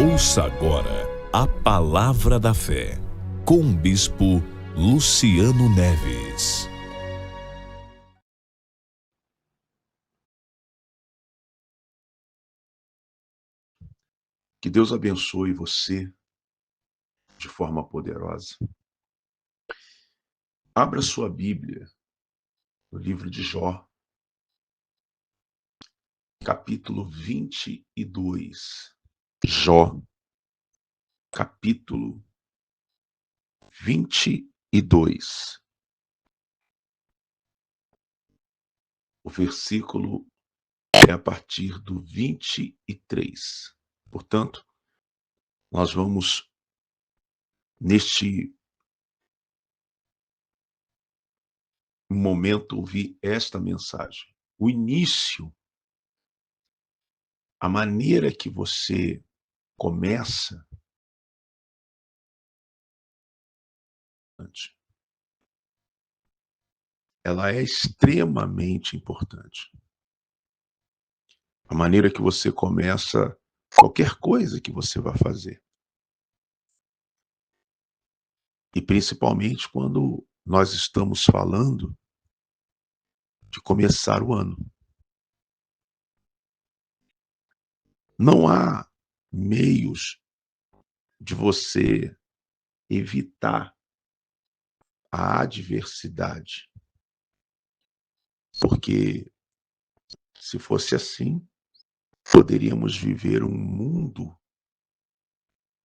Ouça agora a Palavra da Fé, com o Bispo Luciano Neves. Que Deus abençoe você de forma poderosa. Abra sua Bíblia no livro de Jó, capítulo 22. Jó, capítulo 22. O versículo é a partir do 23. Portanto, nós vamos, neste momento, ouvir esta mensagem. O início, a maneira que você começa, ela é extremamente importante. A maneira que você começa qualquer coisa que você vai fazer. E principalmente quando nós estamos falando de começar o ano. Não há meios de você evitar a adversidade. Porque se fosse assim, poderíamos viver um mundo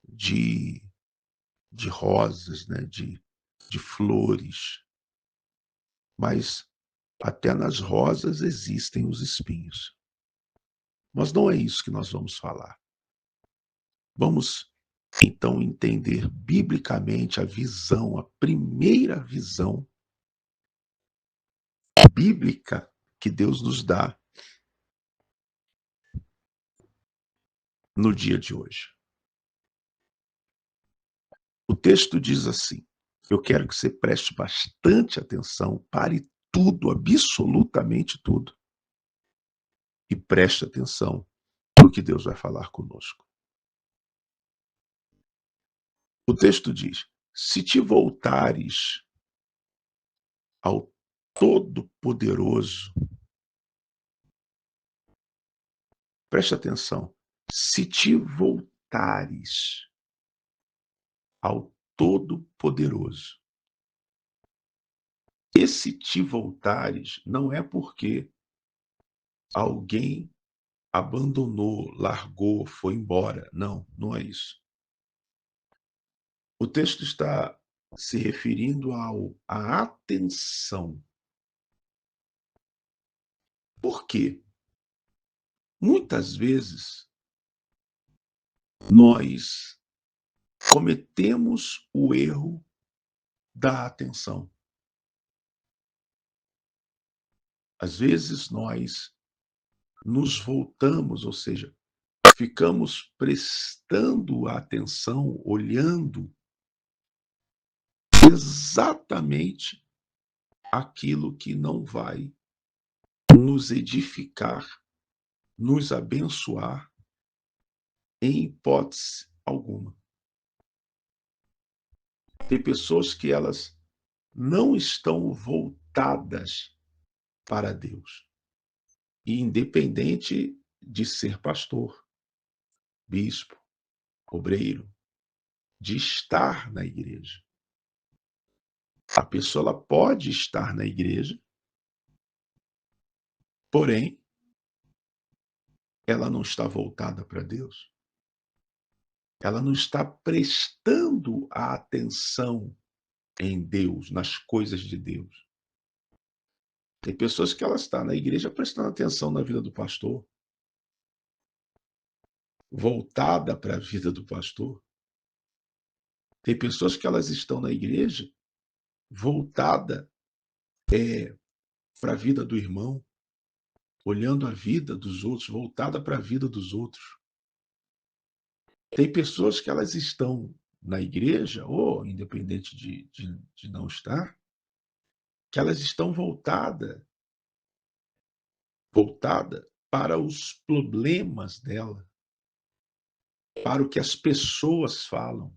de rosas, né? de flores. Mas até nas rosas existem os espinhos. Mas não é isso que nós vamos falar. Vamos, então, entender biblicamente a visão, a primeira visão bíblica que Deus nos dá no dia de hoje. O texto diz assim, eu quero que você preste bastante atenção, pare tudo, absolutamente tudo, e preste atenção no que Deus vai falar conosco. O texto diz, se te voltares ao Todo-Poderoso, preste atenção, se te voltares ao Todo-Poderoso. Esse te voltares não é porque alguém abandonou, largou, foi embora. Não, não é isso. O texto está se referindo à atenção. Por quê? Muitas vezes nós cometemos o erro da atenção. Às vezes nós nos voltamos, ou seja, ficamos prestando atenção, olhando exatamente aquilo que não vai nos edificar, nos abençoar em hipótese alguma. Tem pessoas que elas não estão voltadas para Deus. E independente de ser pastor, bispo, obreiro, de estar na igreja. A pessoa ela pode estar na igreja, porém, ela não está voltada para Deus. Ela não está prestando a atenção em Deus, nas coisas de Deus. Tem pessoas que ela está na igreja prestando atenção na vida do pastor, voltada para a vida do pastor. Tem pessoas que elas estão na igreja voltada para a vida do irmão, olhando a vida dos outros, voltada para a vida dos outros. Tem pessoas que elas estão na igreja, ou independente de não estar, que elas estão voltada para os problemas dela. para o que as pessoas falam,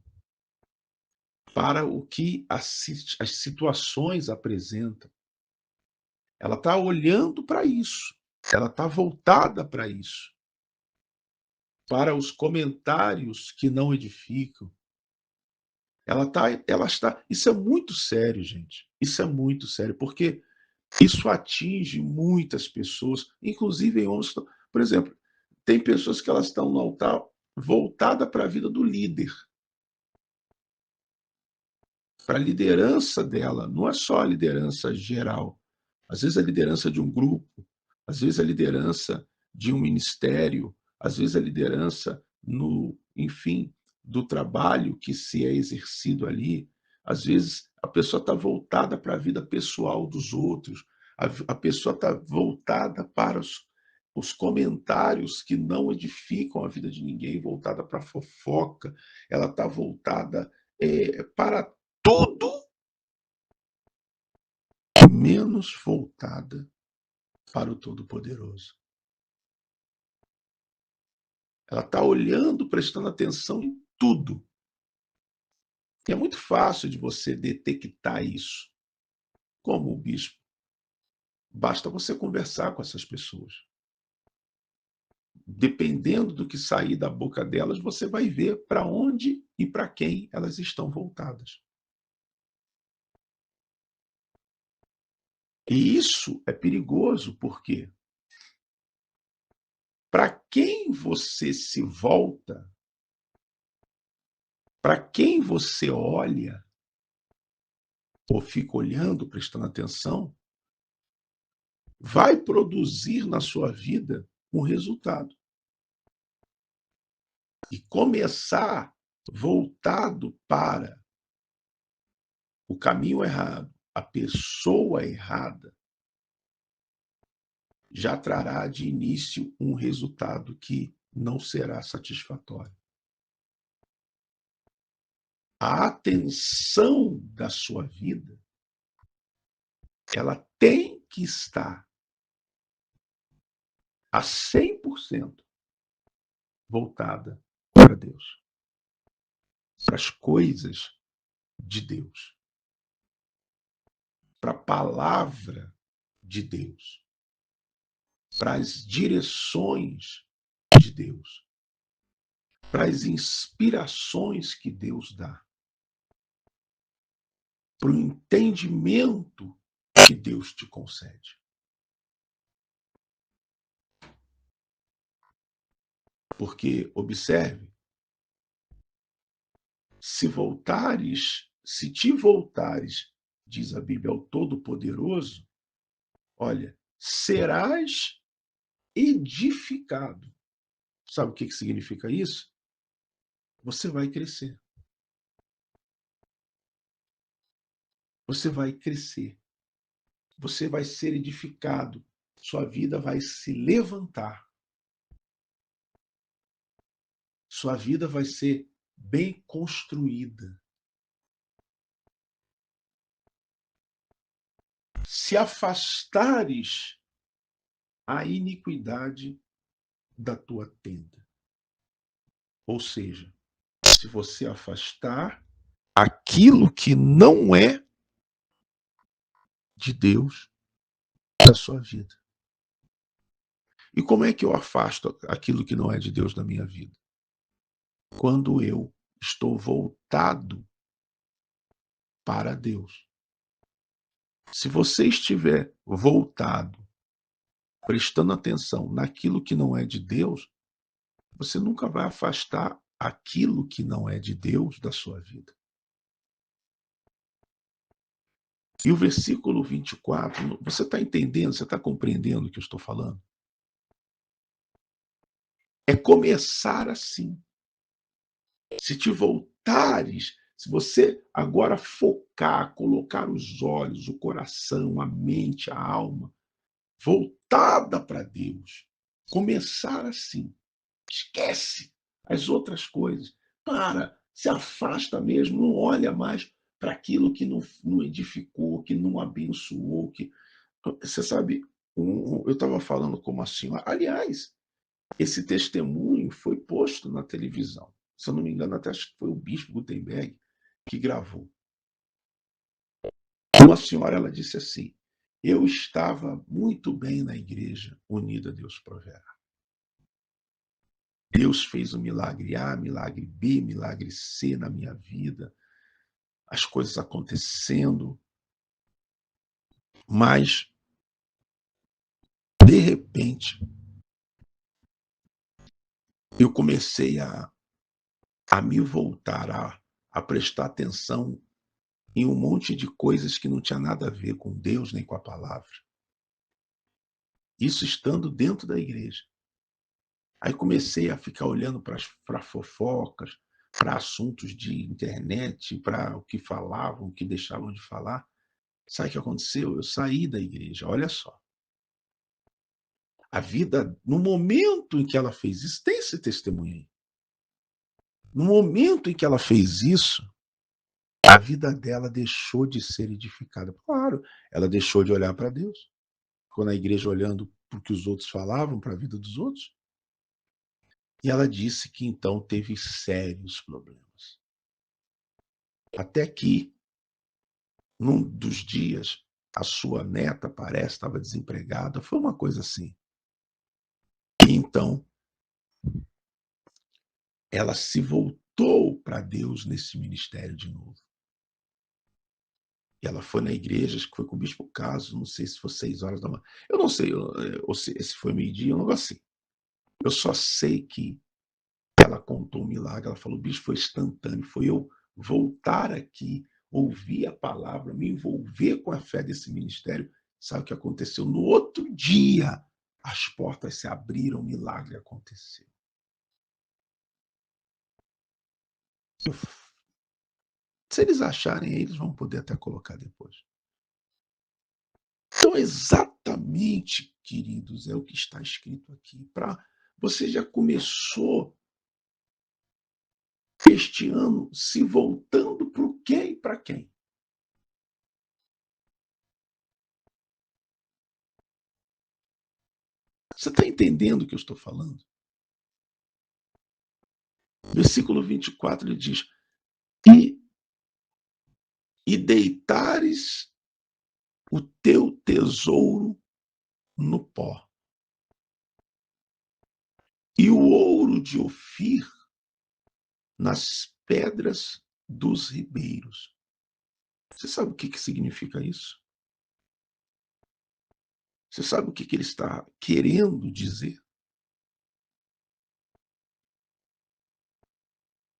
para o que as situações apresentam. Ela está olhando para isso, ela está voltada para isso, para os comentários que não edificam. Ela está. Isso é muito sério, gente. Isso é muito sério, porque isso atinge muitas pessoas, inclusive em homens. Por exemplo, tem pessoas que elas estão no altar voltada para a vida do líder, para a liderança dela. Não é só a liderança geral. Às vezes a liderança de um grupo, às vezes a liderança de um ministério, às vezes a liderança no, enfim, do trabalho que se é exercido ali. Às vezes a pessoa está voltada para a vida pessoal dos outros, a pessoa está voltada para os comentários que não edificam a vida de ninguém, voltada para a fofoca, ela está voltada para tudo menos voltada para o Todo-Poderoso. Ela está olhando, prestando atenção em tudo. E é muito fácil de você detectar isso. Como o bispo? Basta você conversar com essas pessoas. Dependendo do que sair da boca delas, você vai ver para onde e para quem elas estão voltadas. E isso é perigoso, porque para quem você se volta, para quem você olha, ou fica olhando, prestando atenção, vai produzir na sua vida um resultado. E começar voltado para o caminho errado, a pessoa errada, já trará de início um resultado que não será satisfatório. A atenção da sua vida, ela tem que estar a 100% voltada para Deus, para as coisas de Deus, para a palavra de Deus, para as direções de Deus, para as inspirações que Deus dá, para o entendimento que Deus te concede. Porque, observe, se te voltares, diz a Bíblia, ao Todo-Poderoso, olha, serás edificado. Sabe o que significa isso? Você vai crescer. Você vai crescer. Você vai ser edificado. Sua vida vai se levantar. Sua vida vai ser bem construída. Se afastares a iniquidade da tua tenda. Ou seja, se você afastar aquilo que não é de Deus da sua vida. E como é que eu afasto aquilo que não é de Deus da minha vida? Quando eu estou voltado para Deus. Se você estiver voltado, prestando atenção naquilo que não é de Deus, você nunca vai afastar aquilo que não é de Deus da sua vida. E o versículo 24, você está entendendo, você está compreendendo o que eu estou falando? É começar assim. Se te voltares, se você agora focar, colocar os olhos, o coração, a mente, a alma, voltada para Deus, começar assim. Esquece as outras coisas. Se afasta mesmo, não olha mais para aquilo que não edificou, que não abençoou. Você sabe, eu estava falando com uma senhora. Aliás, esse testemunho foi posto na televisão. se eu não me engano, até acho que foi o bispo Gutenberg que gravou. Uma senhora, ela disse assim: eu estava muito bem na igreja unida, Deus proverá. Deus fez o milagre A, milagre B, milagre C na minha vida, as coisas acontecendo, mas, de repente, eu comecei a me voltar, a prestar atenção em um monte de coisas que não tinha nada a ver com Deus nem com a palavra. Isso estando dentro da igreja. Aí comecei a ficar olhando para fofocas, para assuntos de internet, para o que falavam, o que deixavam de falar. Sabe o que aconteceu? Eu saí da igreja, olha só. A vida, no momento em que ela fez isso, tem esse testemunho aí. No momento em que ela fez isso, a vida dela deixou de ser edificada. Claro, ela deixou de olhar para Deus. Ficou na igreja olhando para o que os outros falavam, para a vida dos outros. E ela disse que então teve sérios problemas. Até que, num dos dias, a sua neta, parece, estava desempregada. Foi uma coisa assim. E então, ela se voltou para Deus nesse ministério de novo. E ela foi na igreja, acho que foi com o bispo Caso, não sei se foi 6 horas da manhã. Eu não sei ou se foi meio-dia, um negócio assim. Eu só sei que ela contou um milagre, ela falou: bicho, foi instantâneo, foi eu voltar aqui, ouvir a palavra, me envolver com a fé desse ministério. Sabe o que aconteceu? No outro dia, as portas se abriram, o milagre aconteceu. Se eles acharem, eles vão poder até colocar depois. Então, exatamente, queridos, é o que está escrito aqui. Você já começou este ano se voltando para o quê e para quem? Você está entendendo o que eu estou falando? Versículo 24, ele diz: e, e deitares o teu tesouro no pó, e o ouro de Ofir nas pedras dos ribeiros. Você sabe o que significa isso? Você sabe o que ele está querendo dizer?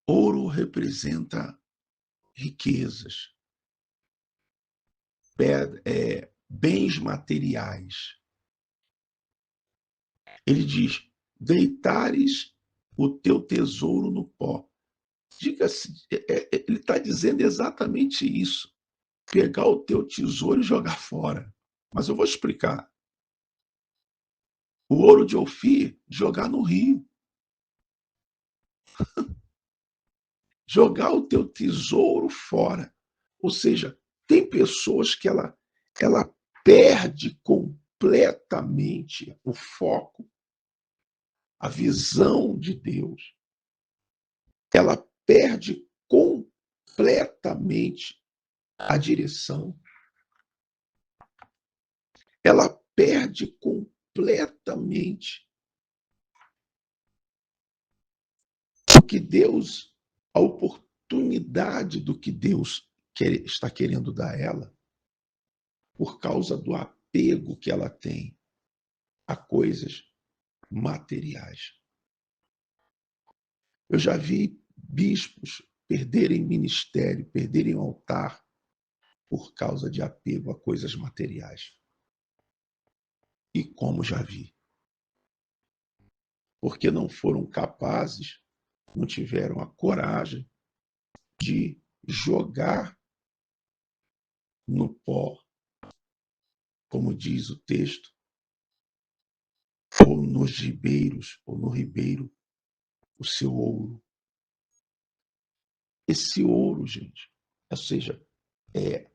Ouro representa riquezas, bens materiais. Ele diz: deitares o teu tesouro no pó. Diga-se, ele está dizendo exatamente isso. Pegar o teu tesouro e jogar fora. Mas eu vou explicar. O ouro de Ofir, jogar no rio. Jogar o teu tesouro fora. Ou seja, tem pessoas que ela perde completamente o foco, a visão de Deus. Ela perde completamente a direção. Ela perde completamente o que Deus, a oportunidade do que Deus está querendo dar a ela, por causa do apego que ela tem a coisas materiais. Eu já vi bispos perderem ministério, perderem altar por causa de apego a coisas materiais. E como já vi. Porque não foram capazes, não tiveram a coragem de jogar no pó, como diz o texto, ou nos ribeiros, ou no ribeiro, o seu ouro. Esse ouro, gente, ou seja, é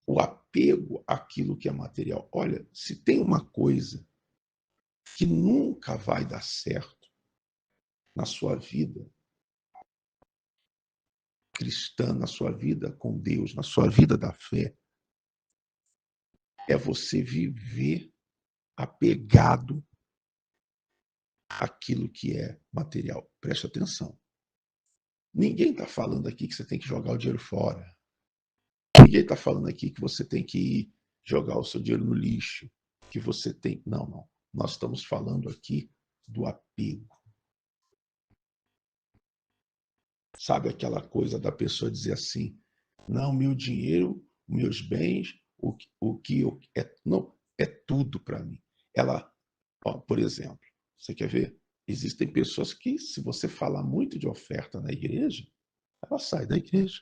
o apego àquilo que é material. Olha, se tem uma coisa que nunca vai dar certo na sua vida, cristã, na sua vida com Deus, na sua vida da fé, é você viver apegado àquilo que é material. Preste atenção. Ninguém está falando aqui que você tem que jogar o dinheiro fora. Ninguém está falando aqui que você tem que ir jogar o seu dinheiro no lixo, que você tem... Não, não. Nós estamos falando aqui do apego. Sabe aquela coisa da pessoa dizer assim, não, meu dinheiro, meus bens, o que eu... não, é tudo para mim. Ela, ó, por exemplo, você quer ver? Existem pessoas que, se você falar muito de oferta na igreja, ela sai da igreja.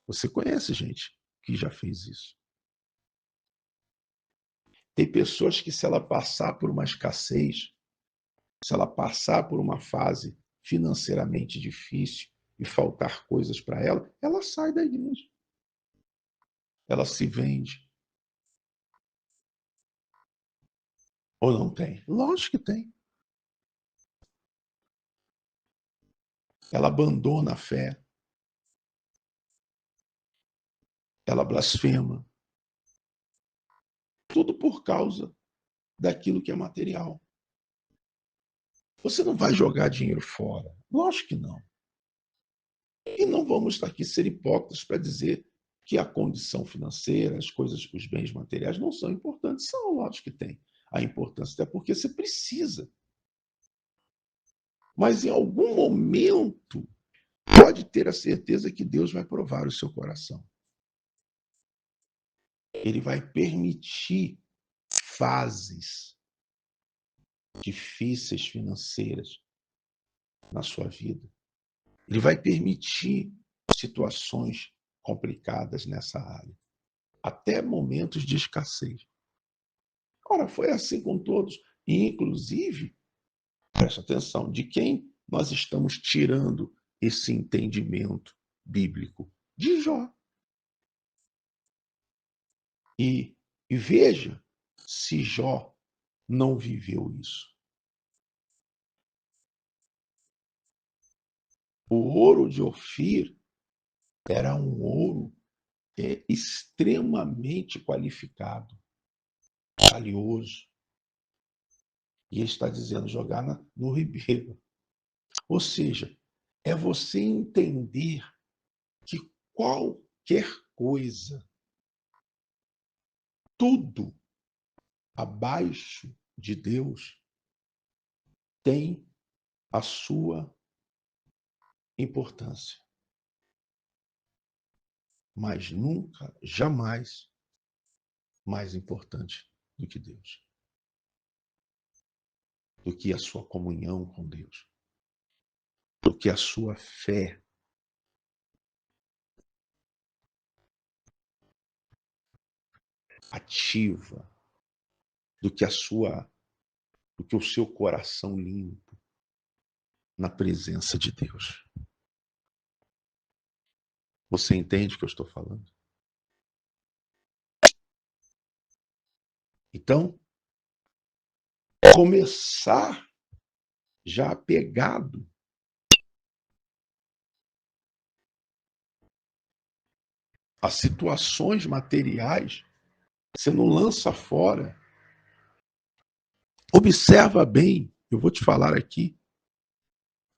Você conhece gente que já fez isso. Tem pessoas que, se ela passar por uma escassez, se ela passar por uma fase financeiramente difícil e faltar coisas para ela, ela sai da igreja. Ela se vende. Ou não tem? Lógico que tem. Ela abandona a fé. Ela blasfema. Tudo por causa daquilo que é material. Você não vai jogar dinheiro fora. Lógico que não. E não vamos estar aqui ser hipócritas para dizer que a condição financeira, as coisas, os bens materiais não são importantes. São, lógico que tem a importância, até porque você precisa. Mas em algum momento, pode ter a certeza que Deus vai provar o seu coração. Ele vai permitir fases difíceis financeiras na sua vida. Ele vai permitir situações complicadas nessa área, até momentos de escassez. Ora, foi assim com todos, e inclusive, presta atenção, de quem nós estamos tirando esse entendimento bíblico? De Jó. E veja se Jó não viveu isso. O ouro de Ofir era um ouro extremamente qualificado, valioso. E ele está dizendo jogar no ribeiro. Ou seja, é você entender que qualquer coisa, tudo abaixo de Deus tem a sua importância. Mas nunca, jamais mais importante do que Deus. Do que a sua comunhão com Deus. Do que a sua fé. Ativa. Do que o seu coração limpo na presença de Deus. Você entende o que eu estou falando? Então, começar já apegado a situações materiais, você não lança fora. Observa bem, eu vou te falar aqui.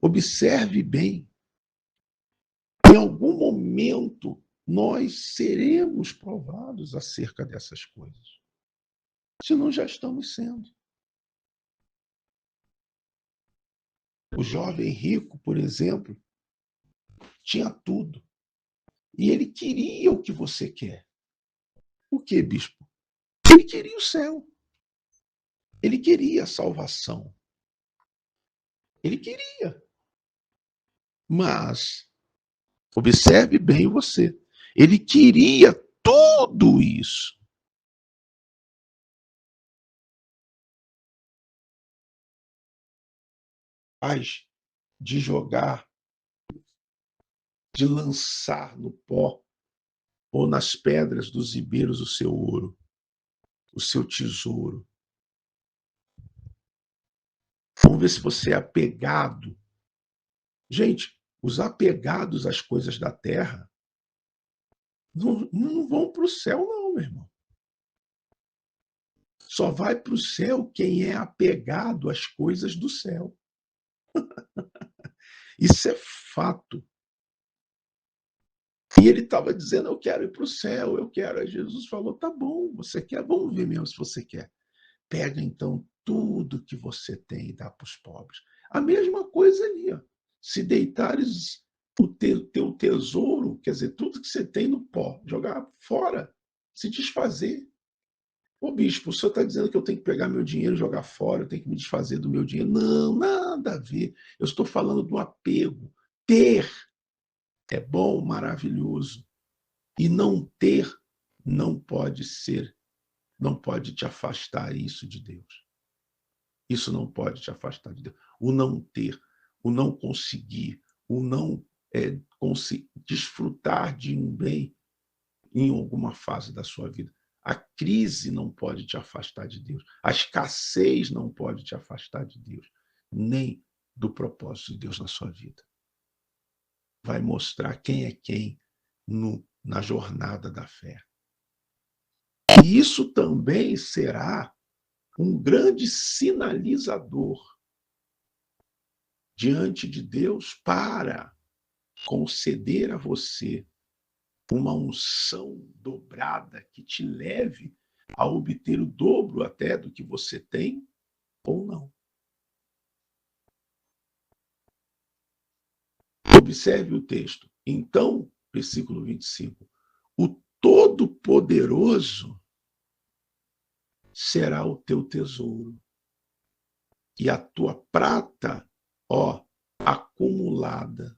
Observe bem. Em algum momento, nós seremos provados acerca dessas coisas. Se não já estamos sendo. O jovem rico, por exemplo, tinha tudo. E ele queria o que você quer. O que, bispo? Ele queria o céu. Ele queria a salvação. Ele queria. Mas, observe bem você. Ele queria tudo isso. Mas de jogar, de lançar no pó ou nas pedras dos ribeiros o seu ouro, o seu tesouro. Vamos ver se você é apegado. Gente, Os apegados às coisas da terra não vão para o céu, não, meu irmão. Só vai para o céu quem é apegado às coisas do céu. Isso é fato. E ele estava dizendo: eu quero ir para o céu, eu quero. Aí Jesus falou: tá bom, você quer? Vamos ver mesmo se você quer. Pega então tudo que você tem e dá para os pobres. A mesma coisa ali, ó. Se deitares o teu tesouro, quer dizer, tudo que você tem no pó, jogar fora, se desfazer. Ô bispo, o senhor está dizendo que eu tenho que pegar meu dinheiro e jogar fora, eu tenho que me desfazer do meu dinheiro. Não, nada a ver. Eu estou falando do apego. Ter é bom, maravilhoso. E não ter não pode ser, não pode te afastar isso de Deus. Isso não pode te afastar de Deus. O não ter, o não conseguir, o não desfrutar de um bem em alguma fase da sua vida. A crise não pode te afastar de Deus. A escassez não pode te afastar de Deus, nem do propósito de Deus na sua vida. Vai mostrar quem é quem na jornada da fé. E isso também será um grande sinalizador diante de Deus para conceder a você uma unção dobrada que te leve a obter o dobro até do que você tem ou não. Observe o texto. Então, versículo 25, o Todo-Poderoso será o teu tesouro e a tua prata, acumulada.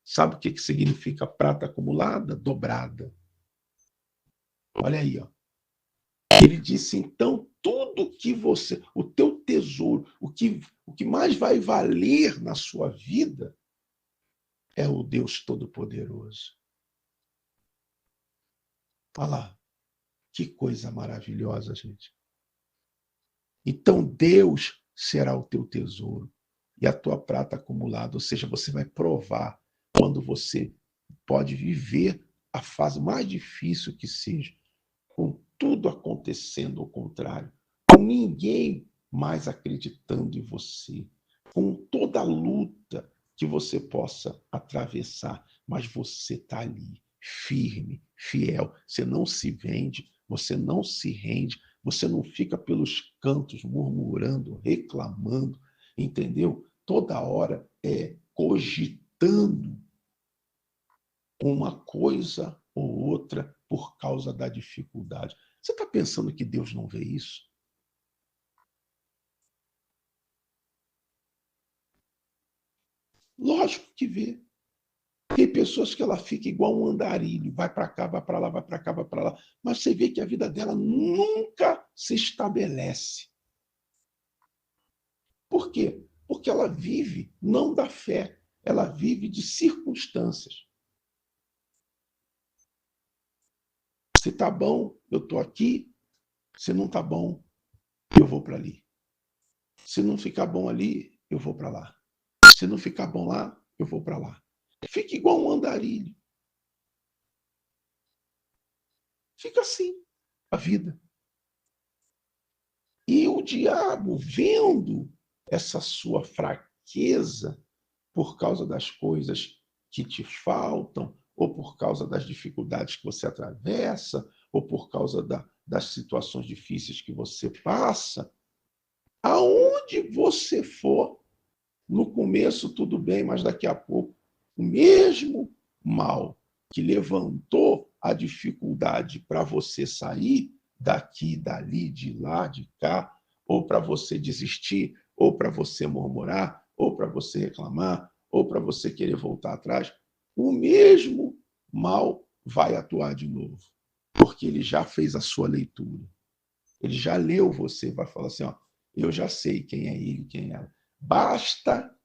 Sabe o que significa prata acumulada? Dobrada. Olha aí, ó. Ele disse, então, tudo que você, o teu tesouro, o que mais vai valer na sua vida é o Deus Todo-Poderoso. Olha lá, que coisa maravilhosa, gente. Então, Deus será o teu tesouro e a tua prata acumulada, ou seja, você vai provar quando você pode viver a fase mais difícil que seja, com tudo acontecendo ao contrário, com ninguém mais acreditando em você, com toda a luta que você possa atravessar, mas você está ali, firme, fiel, você não se vende, você não se rende, você não fica pelos cantos murmurando, reclamando, entendeu? Toda hora cogitando uma coisa ou outra por causa da dificuldade. Você está pensando que Deus não vê isso? Lógico que vê. Tem pessoas que ela fica igual um andarilho, vai para cá, vai para lá, vai para cá, vai para lá, mas você vê que a vida dela nunca se estabelece. Por quê? Porque ela vive não da fé, ela vive de circunstâncias. Se está bom, eu estou aqui. Se não está bom, eu vou para ali. Se não ficar bom ali, eu vou para lá. Se não ficar bom lá, eu vou para lá. Fica igual um andarilho. Fica assim a vida. E o diabo, vendo essa sua fraqueza por causa das coisas que te faltam, ou por causa das dificuldades que você atravessa, ou por causa das situações difíceis que você passa, aonde você for, no começo tudo bem, mas daqui a pouco, o mesmo mal que levantou a dificuldade para você sair daqui, dali, de lá, de cá, ou para você desistir, ou para você murmurar, ou para você reclamar, ou para você querer voltar atrás, o mesmo mal vai atuar de novo, porque ele já fez a sua leitura. Ele já leu você, vai falar assim, eu já sei quem é ele, quem é ela. Basta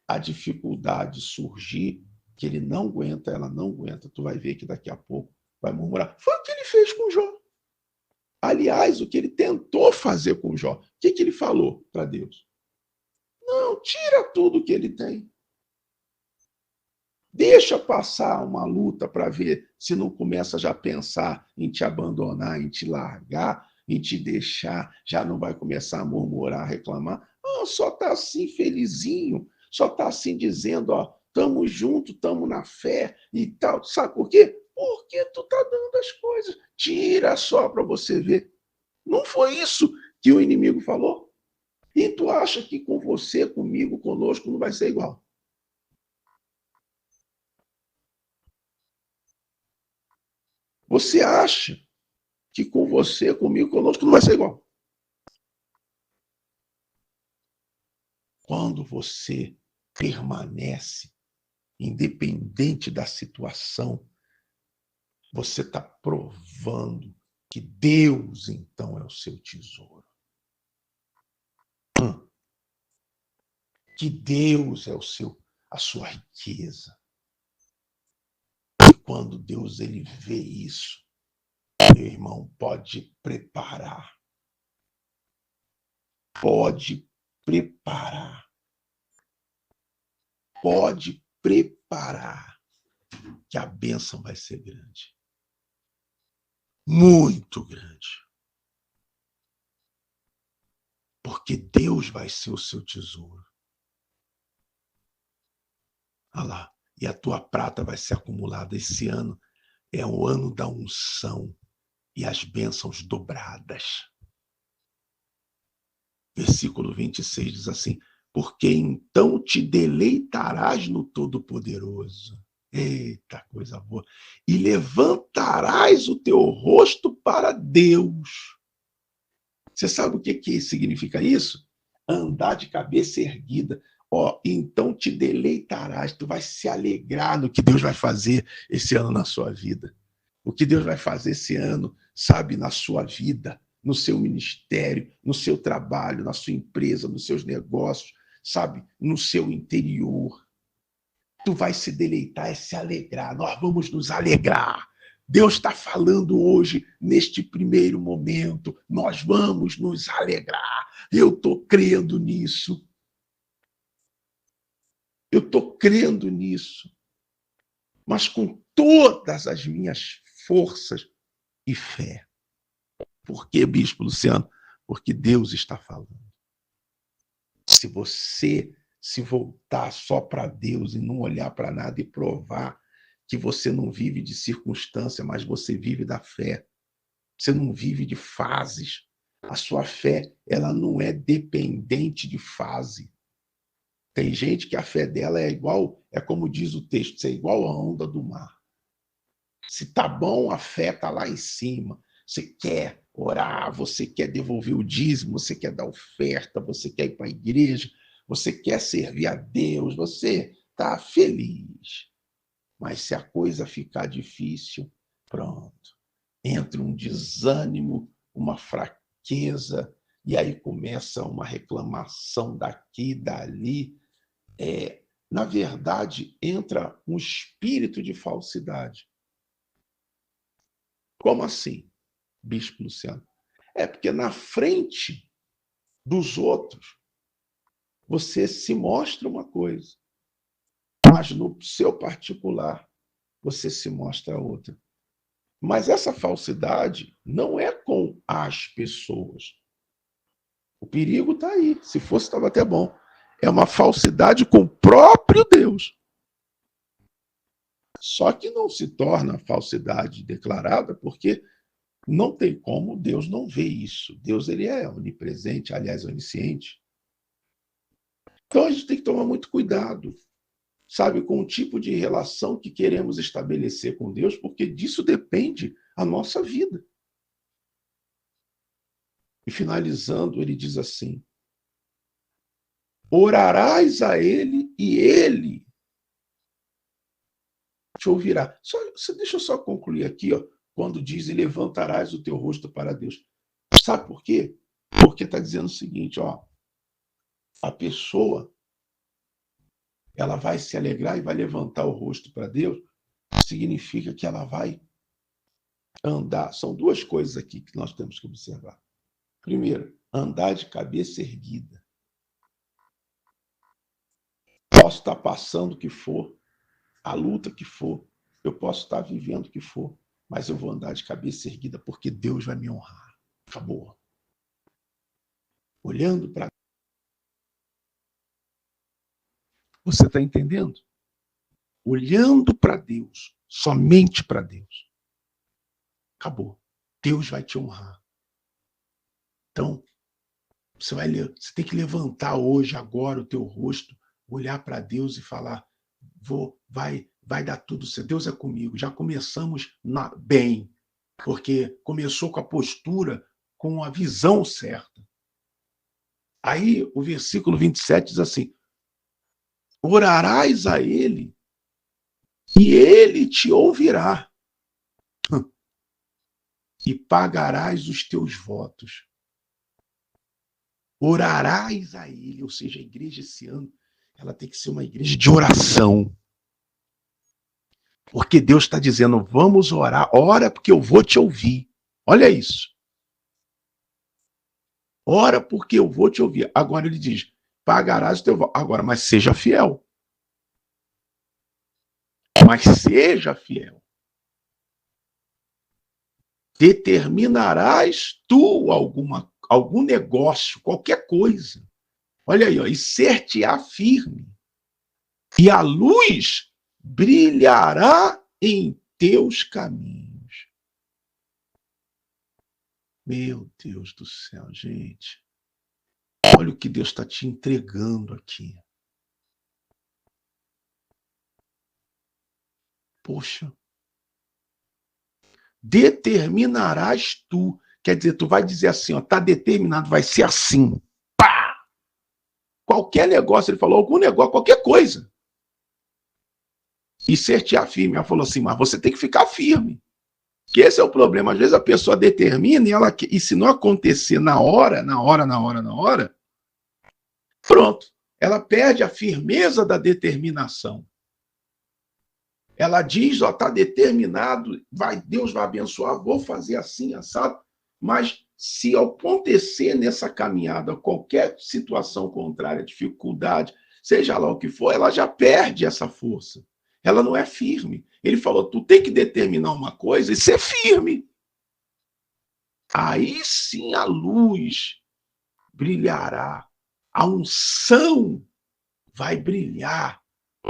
a dificuldade surgir, que ele não aguenta, ela não aguenta, tu vai ver que daqui a pouco vai murmurar. Foi o que ele fez com Jó. Aliás, o que ele tentou fazer com Jó. O que ele falou para Deus? Não, tira tudo que ele tem. Deixa passar uma luta para ver se não começa já a pensar em te abandonar, em te largar, em te deixar, já não vai começar a murmurar, a reclamar. Ah, só está assim felizinho, só está assim dizendo, ó, estamos juntos, estamos na fé e tal. Sabe por quê? Porque tu está dando as coisas. Tira só para você ver. Não foi isso que o inimigo falou? E tu acha que com você, comigo, conosco, não vai ser igual? Você acha que com você, comigo, conosco, não vai ser igual? Quando você permanece independente da situação, você está provando que Deus, então, é o seu tesouro. Que Deus é a sua riqueza. E quando Deus ele vê isso, meu irmão, pode preparar. Pode preparar. Pode preparar. Que a bênção vai ser grande. Muito grande. Porque Deus vai ser o seu tesouro. Olha lá. E a tua prata vai ser acumulada. Esse ano é o ano da unção e as bênçãos dobradas. Versículo 26 diz assim: porque então te deleitarás no Todo-Poderoso. Eita, coisa boa. E levantarás o teu rosto para Deus. Você sabe o que significa isso? Andar de cabeça erguida. Ó, então te deleitarás, tu vai se alegrar no que Deus vai fazer esse ano na sua vida. O que Deus vai fazer esse ano, sabe, na sua vida, no seu ministério, no seu trabalho, na sua empresa, nos seus negócios, sabe, no seu interior. Tu vai se deleitar e se alegrar. Nós vamos nos alegrar. Deus está falando hoje, neste primeiro momento, nós vamos nos alegrar. Eu estou crendo nisso. Eu estou crendo nisso. Mas com todas as minhas forças e fé. Por que, Bispo Luciano? Porque Deus está falando. Se você se voltar só para Deus e não olhar para nada e provar que você não vive de circunstância, mas você vive da fé. Você não vive de fases. A sua fé, ela não é dependente de fase. Tem gente que a fé dela é igual, é como diz o texto, é igual a onda do mar. Se tá bom, a fé tá lá em cima. Você quer orar, você quer devolver o dízimo, você quer dar oferta, você quer ir para a igreja, você quer servir a Deus, você tá feliz. Mas se a coisa ficar difícil, pronto. Entra um desânimo, uma fraqueza, e aí começa uma reclamação daqui, dali. Na verdade, entra um espírito de falsidade. Como assim, Bispo Luciano? É porque na frente dos outros, você se mostra uma coisa, mas no seu particular, você se mostra outra. Mas essa falsidade não é com as pessoas. O perigo está aí. Se fosse, estava até bom. É uma falsidade com o próprio Deus. Só que não se torna falsidade declarada, porque não tem como Deus não ver isso. Deus ele é onipresente, aliás, onisciente. Então a gente tem que tomar muito cuidado, sabe, com o tipo de relação que queremos estabelecer com Deus, porque disso depende a nossa vida. E finalizando, ele diz assim: orarás a ele e ele te ouvirá. Deixa eu só concluir aqui, ó, quando diz e levantarás o teu rosto para Deus. Sabe por quê? Porque está dizendo o seguinte, ó, a pessoa ela vai se alegrar e vai levantar o rosto para Deus, significa que ela vai andar. São duas coisas aqui que nós temos que observar. Primeiro, andar de cabeça erguida. Posso estar passando o que for, a luta que for, eu posso estar vivendo o que for, mas eu vou andar de cabeça erguida porque Deus vai me honrar. Acabou. Olhando para... Você está entendendo? Olhando para Deus, somente para Deus. Acabou. Deus vai te honrar. Então, você tem que levantar hoje, agora, o teu rosto, olhar para Deus e falar, vai dar tudo certo. Deus é comigo. Já começamos bem, porque começou com a postura, com a visão certa. Aí o versículo 27 diz assim, orarás a ele e ele te ouvirá e pagarás os teus votos. Orarás a ele, ou seja, a igreja esse ano, ela tem que ser uma igreja de oração. Porque Deus está dizendo, vamos orar, ora porque eu vou te ouvir. Olha isso. Ora porque eu vou te ouvir. Agora ele diz, pagarás o teu voto. Agora, mas seja fiel. Mas seja fiel. Determinarás tu algum negócio, qualquer coisa. Olha aí, ó, e ser-te-á firme. E a luz brilhará em teus caminhos. Meu Deus do céu, gente. Olha o que Deus está te entregando aqui. Poxa. Determinarás tu. Quer dizer, tu vai dizer assim, ó, tá determinado, vai ser assim. Pá! Qualquer negócio, ele falou, algum negócio, qualquer coisa. E ser-te-á firme. Ela falou assim, mas você tem que ficar firme. Que esse é o problema. Às vezes a pessoa determina e se não acontecer na hora, pronto. Ela perde a firmeza da determinação. Ela diz, ó, está determinado, Deus vai abençoar, vou fazer assim, assado. Mas se acontecer nessa caminhada qualquer situação contrária, dificuldade, seja lá o que for, ela já perde essa força. Ela não é firme. Ele falou, tu tem que determinar uma coisa e ser firme. Aí sim a luz brilhará. A unção vai brilhar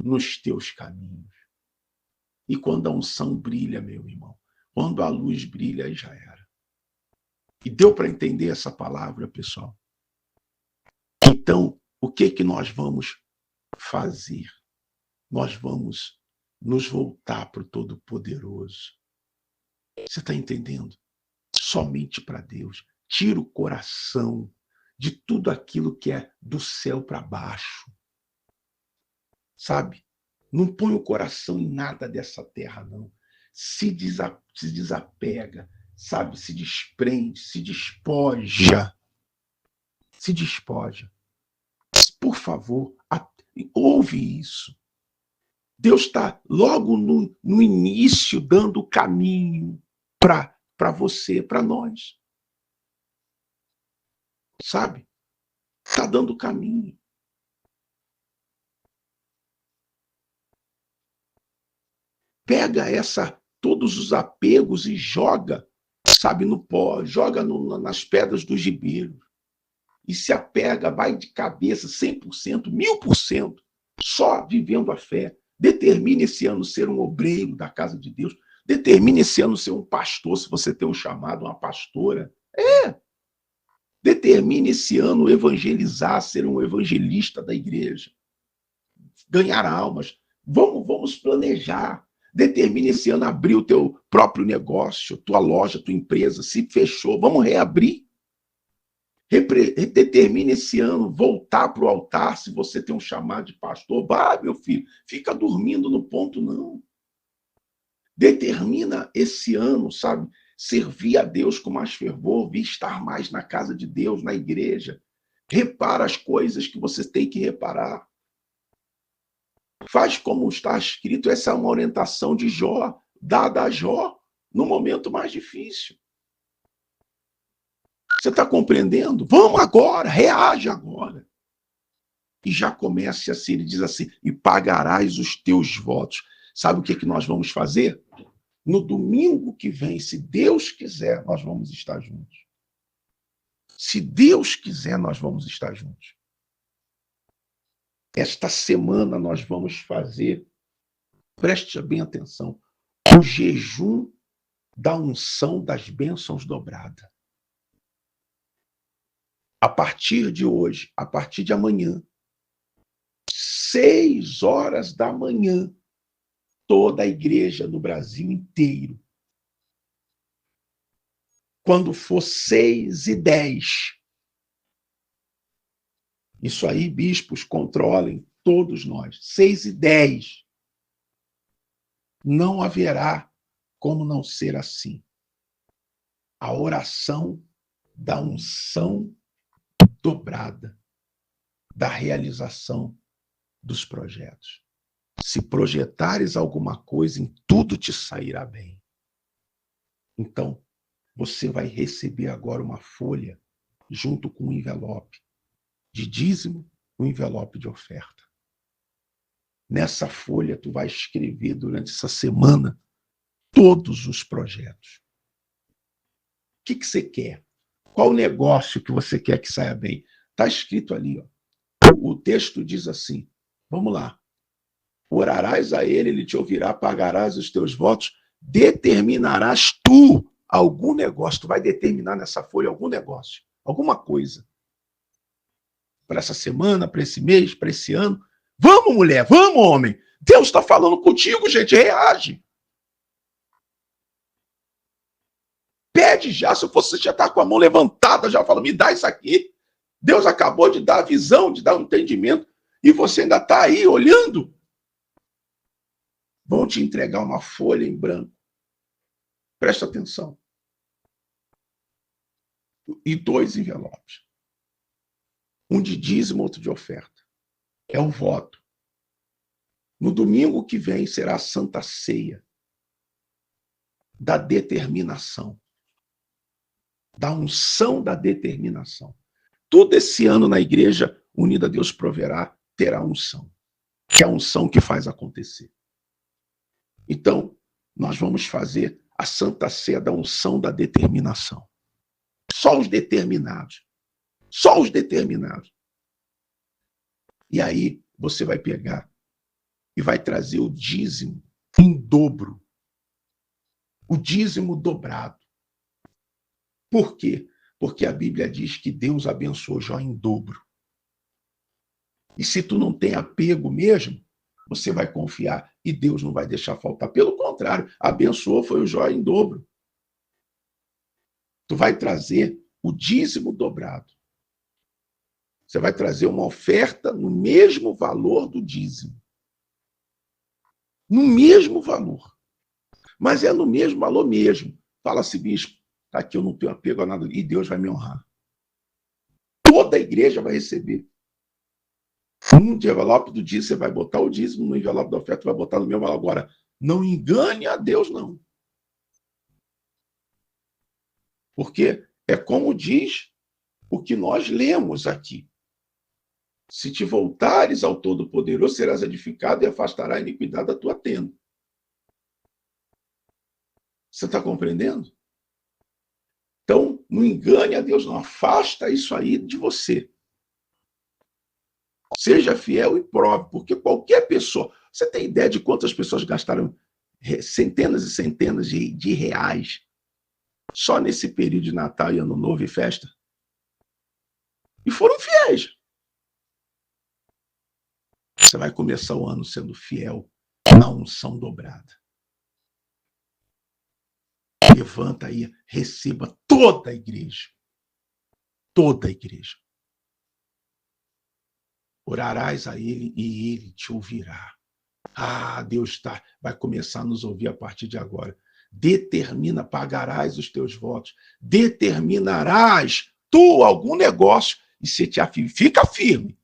nos teus caminhos. E quando a unção brilha, meu irmão, quando a luz brilha, aí já era. E deu para entender essa palavra, pessoal? Então, o que nós vamos fazer? Nós vamos nos voltar para o Todo-Poderoso. Você está entendendo? Somente para Deus. Tira o coração de tudo aquilo que é do céu para baixo. Sabe? Não põe o coração em nada dessa terra, não. Se desapega, sabe? Se desprende, se despoja. Se despoja. Por favor, ouve isso. Deus está logo no início dando o caminho para você, para nós. Sabe? Está dando o caminho. Pega todos os apegos e joga, sabe, no pó, joga nas pedras do gibeiro. E se apega, vai de cabeça 100%, 1000%, só vivendo a fé. Determine esse ano ser um obreiro da casa de Deus. Determine esse ano ser um pastor, se você tem um chamado, uma pastora. Determine esse ano evangelizar, ser um evangelista da igreja. Ganhar almas. Vamos planejar. Determine esse ano abrir o teu próprio negócio, tua loja, tua empresa. Se fechou, vamos reabrir. Determine esse ano voltar para o altar, se você tem um chamado de pastor. Meu filho, fica dormindo no ponto, não. Determina esse ano, sabe, servir a Deus com mais fervor, vir estar mais na casa de Deus, na igreja. Repara as coisas que você tem que reparar. Faz como está escrito, essa é uma orientação de Jó, dada a Jó, no momento mais difícil. Você está compreendendo? Vamos agora, reage agora. E já comece assim, ele diz assim, e pagarás os teus votos. Sabe o que nós vamos fazer? No domingo que vem, se Deus quiser, nós vamos estar juntos. Se Deus quiser, nós vamos estar juntos. Esta semana nós vamos fazer, preste bem atenção, o jejum da unção das bênçãos dobrada. A partir de hoje, a partir de amanhã, 6 horas da manhã, toda a igreja no Brasil inteiro. Quando for 6h10, isso aí, bispos, controlem, todos nós. 6h10. Não haverá como não ser assim. A oração da unção dobrada, da realização dos projetos. Se projetares alguma coisa, em tudo te sairá bem. Então, você vai receber agora uma folha junto com um envelope de dízimo, um envelope de oferta. Nessa folha, tu vai escrever durante essa semana todos os projetos. O que você quer? Qual o negócio que você quer que saia bem? Está escrito ali, ó. O texto diz assim, vamos lá. Orarás a ele te ouvirá, pagarás os teus votos, determinarás tu algum negócio. Tu vai determinar nessa folha algum negócio, alguma coisa. Para essa semana, para esse mês, para esse ano. Vamos, mulher, vamos, homem. Deus está falando contigo, gente, reage. Pede já, se você já está com a mão levantada, já fala, me dá isso aqui. Deus acabou de dar a visão, de dar o entendimento, e você ainda está aí olhando. Vão te entregar uma folha em branco. Presta atenção. E 2 envelopes. Um de dízimo, outro de oferta. É um voto. No domingo que vem será a Santa Ceia da determinação. Da unção da determinação. Tudo esse ano na Igreja Unida Deus Proverá terá unção. Que é a unção que faz acontecer. Então, nós vamos fazer a Santa Ceia da unção da determinação. Só os determinados. Só os determinados. E aí, você vai pegar e vai trazer o dízimo em dobro. O dízimo dobrado. Por quê? Porque a Bíblia diz que Deus abençoou Jó em dobro. E se tu não tem apego mesmo, você vai confiar e Deus não vai deixar faltar. Pelo contrário, abençoou foi o Jó em dobro. Tu vai trazer o dízimo dobrado. Você vai trazer uma oferta no mesmo valor do dízimo. No mesmo valor. Mas é no mesmo valor mesmo. Fala assim, bispo, tá aqui, eu não tenho apego a nada. E Deus vai me honrar. Toda a igreja vai receber. No envelope do dízimo, você vai botar o dízimo, no envelope da oferta, vai botar no mesmo valor. Agora, não engane a Deus, não. Porque é como diz o que nós lemos aqui. Se te voltares ao Todo-Poderoso, serás edificado e afastará a iniquidade da tua tenda. Você está compreendendo? Então, não engane a Deus, não. Afasta isso aí de você. Seja fiel e prove, porque qualquer pessoa... Você tem ideia de quantas pessoas gastaram centenas e centenas de reais só nesse período de Natal e Ano Novo e festa? E foram fiéis. Você vai começar o ano sendo fiel na unção dobrada. Levanta aí, receba toda a igreja. Toda a igreja. Orarás a ele e ele te ouvirá. Ah, Deus vai começar a nos ouvir a partir de agora. Determina, pagarás os teus votos. Determinarás tu algum negócio e se te afirma. Fica firme.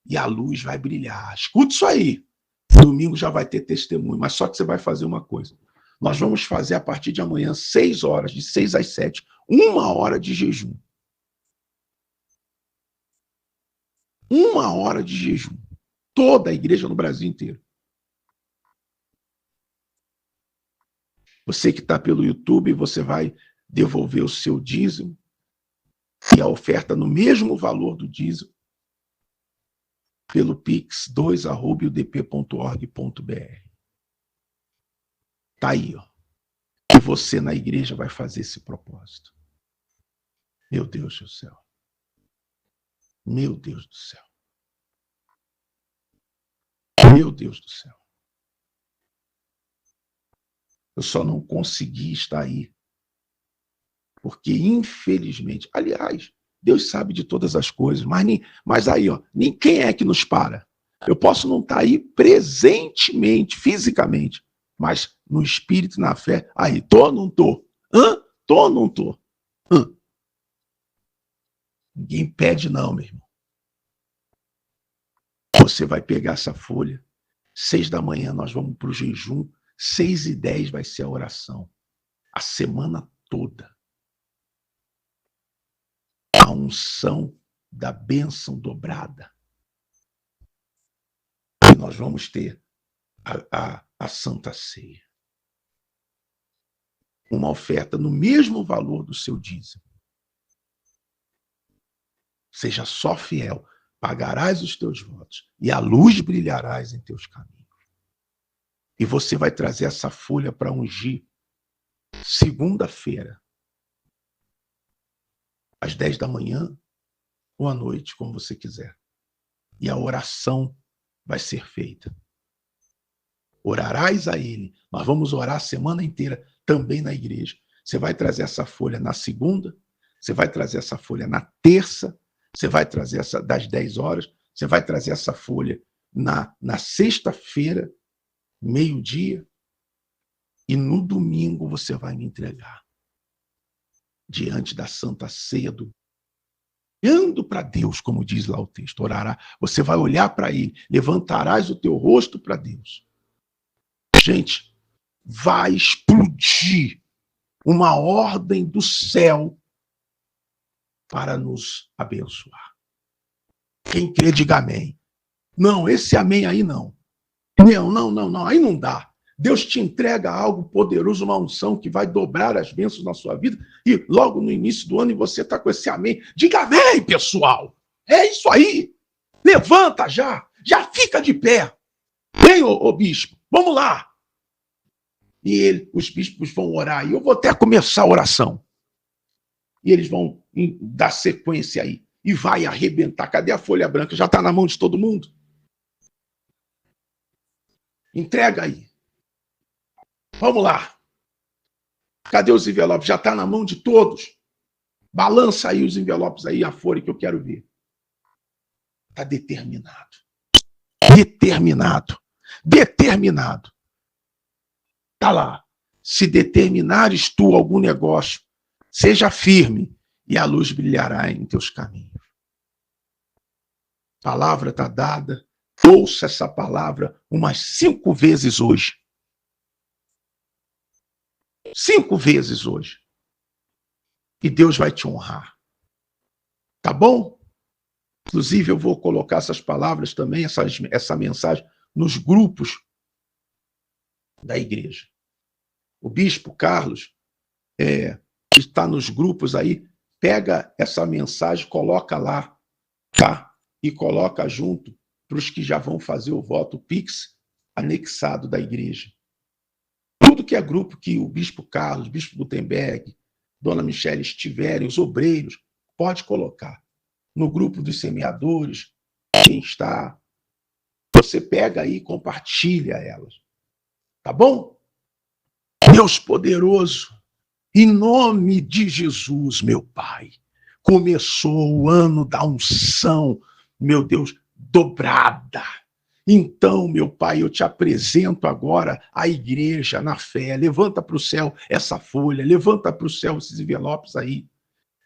E a luz vai brilhar. Escuta isso aí. Domingo já vai ter testemunho, mas só que você vai fazer uma coisa. Nós vamos fazer a partir de amanhã, 6 horas, de 6 às 7, 1 hora de jejum. 1 hora de jejum. Toda a igreja no Brasil inteiro. Você que está pelo YouTube, você vai devolver o seu dízimo e a oferta no mesmo valor do dízimo pelo Pix 2@udp.org.br. Tá aí, ó. E você na igreja vai fazer esse propósito. Meu Deus do céu. Meu Deus do céu. Meu Deus do céu. Eu só não consegui estar aí. Porque, infelizmente, aliás, Deus sabe de todas as coisas, mas aí, ó, quem é que nos para? Eu posso não estar aí presentemente, fisicamente, mas no espírito, na fé, aí, tô ou não tô? Tô ou não tô? Ninguém pede não, meu irmão. Você vai pegar essa folha, 6 da manhã nós vamos para o jejum, 6h10 vai ser a oração. A semana toda. A unção da bênção dobrada. E nós vamos ter a Santa Ceia. Uma oferta no mesmo valor do seu dízimo. Seja só fiel, pagarás os teus votos e a luz brilharás em teus caminhos. E você vai trazer essa folha para ungir segunda-feira, às 10 da manhã ou à noite, como você quiser. E a oração vai ser feita. Orarás a ele. Nós vamos orar a semana inteira também na igreja. Você vai trazer essa folha na segunda, você vai trazer essa folha na terça, você vai trazer essa das 10 horas, você vai trazer essa folha na sexta-feira, meio-dia, e no domingo você vai me entregar. Diante da Santa Ceia olhando para Deus, como diz lá o texto, orará. Você vai olhar para ele, levantarás o teu rosto para Deus. Gente, vai explodir uma ordem do céu para nos abençoar. Quem crê, diga amém. Não, esse amém aí não. Não, aí não dá. Deus te entrega algo poderoso, uma unção que vai dobrar as bênçãos na sua vida e logo no início do ano você está com esse amém. Diga amém, pessoal. É isso aí. Levanta já fica de pé. Vem, ô bispo, vamos lá. E os bispos vão orar e eu vou até começar a oração. E eles vão dar sequência aí e vai arrebentar. Cadê a folha branca? Já está na mão de todo mundo? Entrega aí. Vamos lá. Cadê os envelopes? Já está na mão de todos. Balança aí os envelopes aí, a folha que eu quero ver. Está determinado. Determinado. Está lá. Se determinares tu algum negócio, seja firme e a luz brilhará em teus caminhos. A palavra está dada. Ouça essa palavra umas 5 vezes hoje. 5 vezes hoje. E Deus vai te honrar. Tá bom? Inclusive, eu vou colocar essas palavras também, essa mensagem, nos grupos da igreja. O bispo Carlos está nos grupos aí, pega essa mensagem, coloca lá, tá? E coloca junto para os que já vão fazer o voto Pix anexado da igreja. Tudo que é grupo que o bispo Carlos, bispo Gutenberg, dona Michele estiverem, os obreiros, pode colocar. No grupo dos semeadores, quem está, você pega aí e compartilha elas. Tá bom? Deus poderoso, em nome de Jesus, meu Pai, começou o ano da unção, meu Deus, dobrada. Então, meu Pai, eu te apresento agora a igreja na fé. Levanta para o céu essa folha, levanta para o céu esses envelopes aí.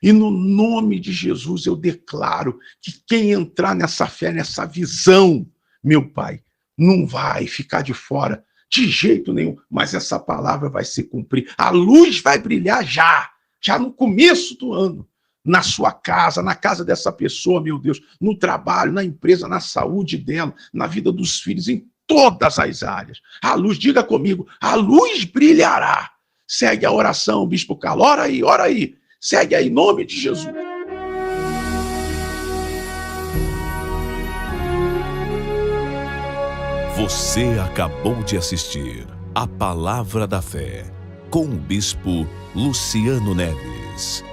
E no nome de Jesus eu declaro que quem entrar nessa fé, nessa visão, meu Pai, não vai ficar de fora de jeito nenhum, mas essa palavra vai se cumprir. A luz vai brilhar já no começo do ano. Na sua casa, na casa dessa pessoa, meu Deus, no trabalho, na empresa, na saúde dela, na vida dos filhos, em todas as áreas. A luz, diga comigo, a luz brilhará Segue a oração, Bispo Carlos. Ora aí, ora aí. Segue aí, em nome de Jesus. Você acabou de assistir a Palavra da Fé com o Bispo Luciano Neves.